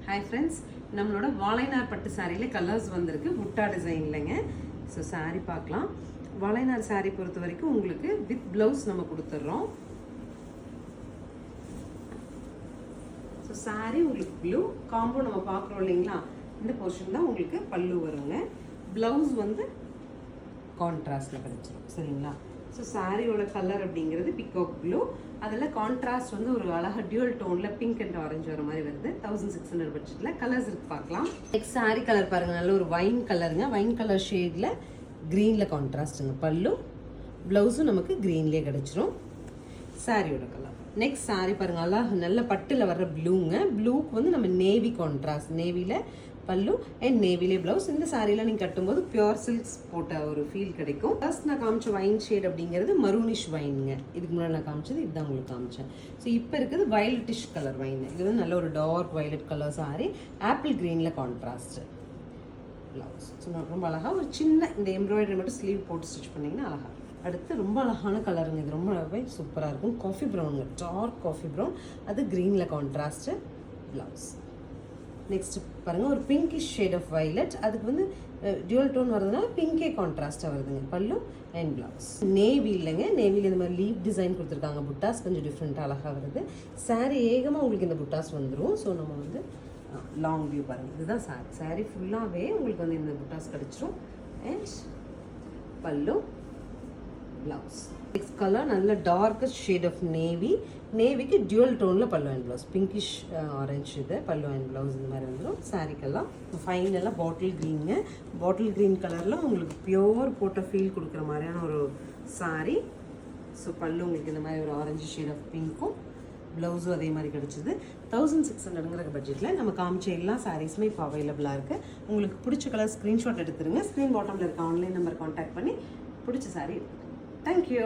Hi friends, நம்மளோட வாழைநார் பட்டு சாரியில் கலர்ஸ் வந்திருக்கு. புட்டா டிசைன்லங்க. ஸோ சாரீ பார்க்கலாம். வாழைநார் சாரீ பொறுத்த வரைக்கும் உங்களுக்கு வித் ப்ளவுஸ் நம்ம கொடுத்துட்றோம். ஸோ சாரீ உங்களுக்கு ப்ளூ காம்போ நம்ம பார்க்குறோம் இல்லைங்களா, இந்த போர்ஷன் தான் உங்களுக்கு பல்லு வருங்க. ப்ளவுஸ் வந்து கான்ட்ராஸ்டில் கிடச்சிரும். சரிங்களா? ஸோ சாரியோட கலர் அப்படிங்கிறது பிகாக் ப்ளூ. அதில் கான்ட்ராஸ்ட் வந்து ஒரு அழகாக டியூவல் டோனில் பிங்க் அண்ட் ஆரஞ்சு வர மாதிரி வருது. 1600 பட்ஜெட்டில் கலர்ஸ் இருக்கு பார்க்கலாம். நெக்ஸ்ட் சாரி கலர் பாருங்கள், நல்ல ஒரு வைன் கலருங்க. வைன் கலர் ஷேடில் க்ரீனில் கான்ட்ராஸ்ட்டுங்க. பல்லு ப்ளவுஸும் நமக்கு க்ரீன்லேயே கிடச்சிரும். சாரியோட கலர். நெக்ஸ்ட் சாரி பாருங்கள், அழகாக நல்ல பட்டில் வர்ற ப்ளூங்க. ப்ளூக்கு வந்து நம்ம நேவி கான்ட்ராஸ்ட், நேவியில் பல்லு அண்ட் நேவிலே ப்ளவுஸ். இந்த சாரியில் நீங்கள் கட்டும்போது பியூர் சில்க்ஸ் போட்ட ஒரு ஃபீல் கிடைக்கும். ஃபர்ஸ்ட் நான் காமிச்ச வைன் ஷேட் அப்படிங்கிறது மரூனிஷ் வைனுங்க. இதுக்கு முன்னாடி நான் காமிச்சது இதுதான் உங்களுக்கு காமிச்சேன். ஸோ இப்போ இருக்குது வயலட்டிஷ் கலர் வைன். இது வந்து நல்ல ஒரு dark violet colour sari, apple க்ரீனில் கான்ட்ராஸ்ட் ப்ளவுஸ். ஸோ ரொம்ப அழகாக ஒரு சின்ன இந்த எம்ப்ராய்டரி மட்டும் ஸ்லீவ் போட்டு ஸ்டிச் பண்ணிங்கன்னா அழகாக. அடுத்து ரொம்ப அழகான கலருங்க. இது ரொம்பவே சூப்பராக இருக்கும். காஃபி ப்ரௌனுங்க, டார்க் காஃபி ப்ரௌன். அது க்ரீனில் கான்ட்ராஸ்ட்டு ப்ளவுஸ். நெக்ஸ்ட் பாருங்கள், ஒரு பிங்கிஷ் ஷேட் ஆஃப் வயலட். அதுக்கு வந்து டியூவல் டோன் வரதுனால பிங்கே கான்ட்ராஸ்ட்டாக வருதுங்க. பல்லு அண்ட் ப்ளவுஸ். நேவி இல்லைங்க, நேவியில் இந்த மாதிரி லீவ் டிசைன் கொடுத்துருக்காங்க. புட்டாஸ் கொஞ்சம் டிஃப்ரெண்ட்டாக அழகாக வருது. சாரீ ஏகமாக உங்களுக்கு இந்த புட்டாஸ் வந்துடும். ஸோ நம்ம வந்து லாங் வியூ பாருங்கள், இதுதான் சாரீ. சாரீ ஃபுல்லாகவே உங்களுக்கு வந்து இந்த புட்டாஸ் கிடச்சிரும். அண்ட் பல்லு ப்ளவுஸ். நெக்ஸ்ட் கலர் நல்ல டார்க்கஸ்ட் ஷேட் ஆஃப் நேவி. நேவிக்கு டியூவல் டோனில் பல்லு அண்ட் ப்ளவுஸ். பிங்கிஷ் ஆரஞ்சு இது பல்லு அண்ட் ப்ளவுஸ் இந்த மாதிரி வந்துடும். சாரீக்கெல்லாம் ஃபைனலாக பாட்டில் க்ரீனுங்க. பாட்டில் க்ரீன் கலரில் உங்களுக்கு பியோர் போட்ட ஃபீல் கொடுக்குற மாதிரியான ஒரு சாரீ. ஸோ பல்லு உங்களுக்கு இந்த மாதிரி ஒரு ஆரஞ்சு ஷேட் ஆஃப் பிங்க்கும், ப்ளவுஸும் அதே மாதிரி கிடச்சிது. 1600ங்கிற பட்ஜெட்டில் நம்ம காமிச்ச எல்லா சாரீஸுமே இப்போ அவைலபிளாக இருக்குது. உங்களுக்கு பிடிச்ச கலர் ஸ்க்ரீன்ஷாட் எடுத்துருங்க. ஸ்க்ரீன் பாட்டமில் இருக்க ஆன்லைன் நம்பர் கான்டாக்ட் பண்ணி பிடிச்ச சாரீ. Thank you.